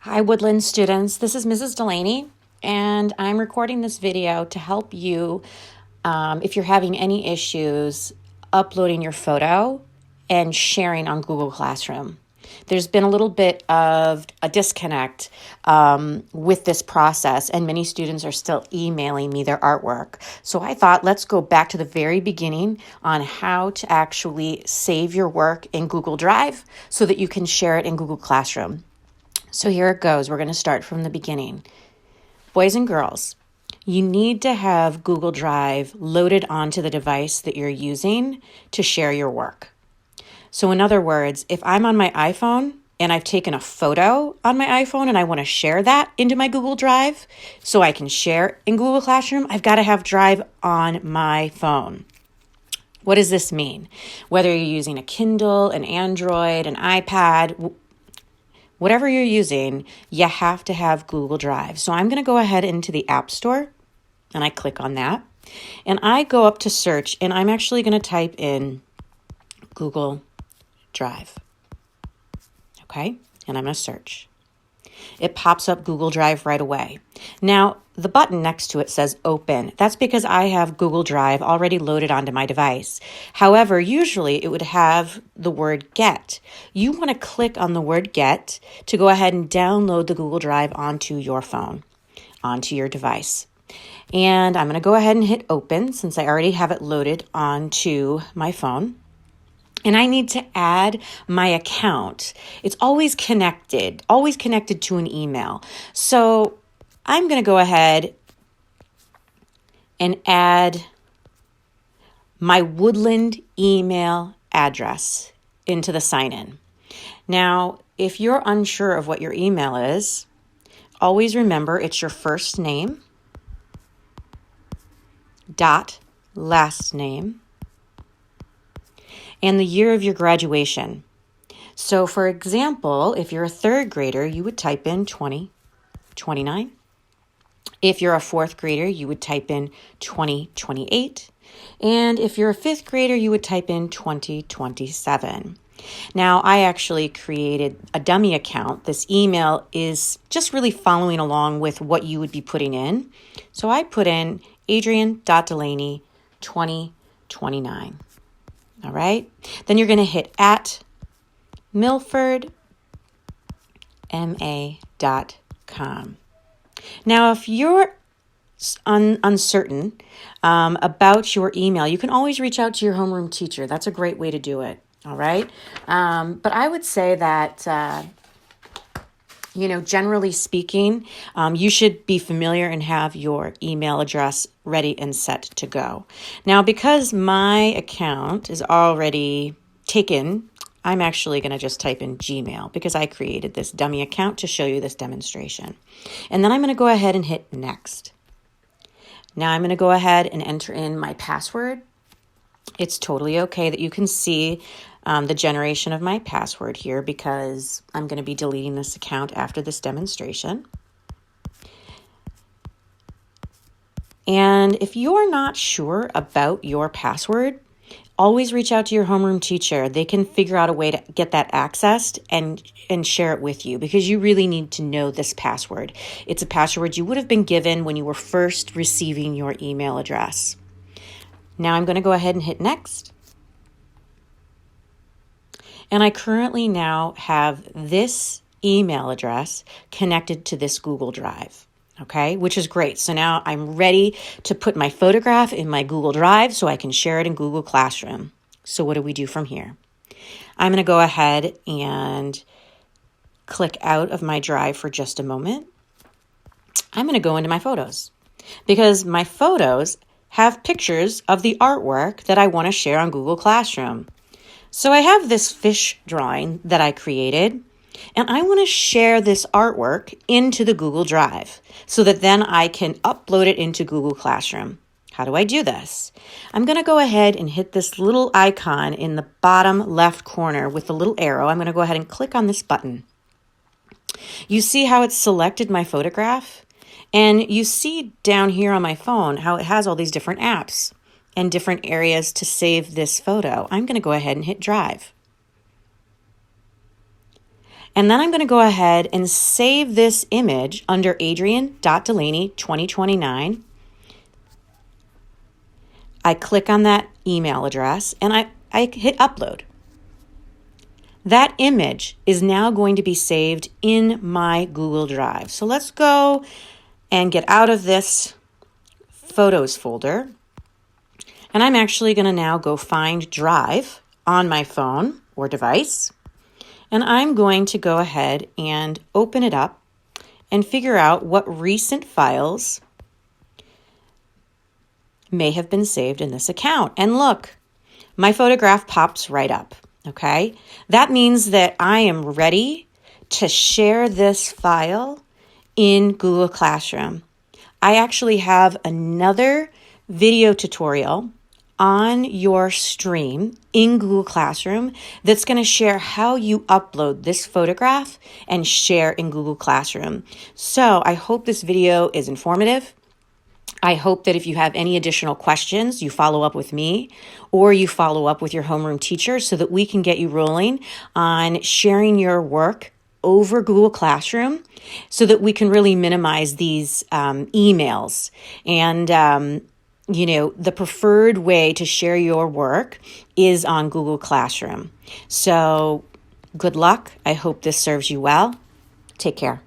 Hi, Woodland students. This is Mrs. Delaney, and I'm recording this video to help you if you're having any issues uploading your photo and sharing on Google Classroom. There's been a little bit of a disconnect with this process, and many students are still emailing me their artwork. So I thought, let's go back to the very beginning on how to actually save your work in Google Drive so that you can share it in Google Classroom. So here it goes. We're going to start from the beginning. Boys and girls, you need to have Google Drive loaded onto the device that you're using to share your work. So in other words, if I'm on my iPhone and I've taken a photo on my iPhone and I want to share that into my Google Drive so I can share in Google Classroom, I've got to have Drive on my phone. What does this mean? Whether you're using a Kindle, an Android, an iPad, whatever you're using, you have to have Google Drive. So I'm going to go ahead into the App Store, and I click on that. And I go up to search, and I'm actually going to type in Google Drive. Okay? And I'm going to search. It pops up Google Drive right away. Now, the button next to it says open. That's because I have Google Drive already loaded onto my device. However, usually it would have the word get. You want to click on the word get to go ahead and download the Google Drive onto your phone, onto your device. And I'm going to go ahead and hit open since I already have it loaded onto my phone. And I need to add my account. It's always connected to an email. So I'm going to go ahead and add my Woodland email address into the sign-in. Now, if you're unsure of what your email is, always remember it's your first name, dot, last name, and the year of your graduation. So for example, if you're a third grader, you would type in 2029. If you're a fourth grader, you would type in 2028. And if you're a fifth grader, you would type in 2027. Now, I actually created a dummy account. This email is just really following along with what you would be putting in. So I put in Adrian.Delaney 2029. All right. Then you're going to hit at milfordma.com. Now, if you're uncertain about your email, you can always reach out to your homeroom teacher. That's a great way to do it. All right. But I would say that, generally speaking, you should be familiar and have your email address ready and set to go. Now, because my account is already taken, I'm actually going to just type in Gmail because I created this dummy account to show you this demonstration. And then I'm going to go ahead and hit next. Now I'm going to go ahead and enter in my password. It's totally okay that you can see the generation of my password here because I'm going to be deleting this account after this demonstration. And if you're not sure about your password, always reach out to your homeroom teacher. They can figure out a way to get that accessed and share it with you because you really need to know this password. It's a password you would have been given when you were first receiving your email address. Now I'm going to go ahead and hit next. And I currently now have this email address connected to this Google Drive. Okay, which is great. So now I'm ready to put my photograph in my Google Drive so I can share it in Google Classroom. So what do we do from here? I'm going to go ahead and click out of my drive for just a moment. I'm going to go into my photos because my photos have pictures of the artwork that I want to share on Google Classroom. So I have this fish drawing that I created. And I want to share this artwork into the Google Drive so that then I can upload it into Google Classroom. How do I do this? I'm going to go ahead and hit this little icon in the bottom left corner with the little arrow. I'm going to go ahead and click on this button. You see how it's selected my photograph? And you see down here on my phone how it has all these different apps and different areas to save this photo. I'm going to go ahead and hit Drive. And then I'm going to go ahead and save this image under Adrienne.Delaney 2029. I click on that email address and I hit upload. That image is now going to be saved in my Google Drive. So let's go and get out of this Photos folder. And I'm actually going to now go find Drive on my phone or device. And I'm going to go ahead and open it up and figure out what recent files may have been saved in this account. And look, my photograph pops right up. Okay, that means that I am ready to share this file in Google Classroom. I actually have another video tutorial on your stream in Google Classroom that's going to share how you upload this photograph and share in Google Classroom. So I hope this video is informative. I hope that if you have any additional questions, you follow up with me or you follow up with your homeroom teacher so that we can get you rolling on sharing your work over Google Classroom so that we can really minimize these emails. And, the preferred way to share your work is on Google Classroom. So good luck. I hope this serves you well. Take care.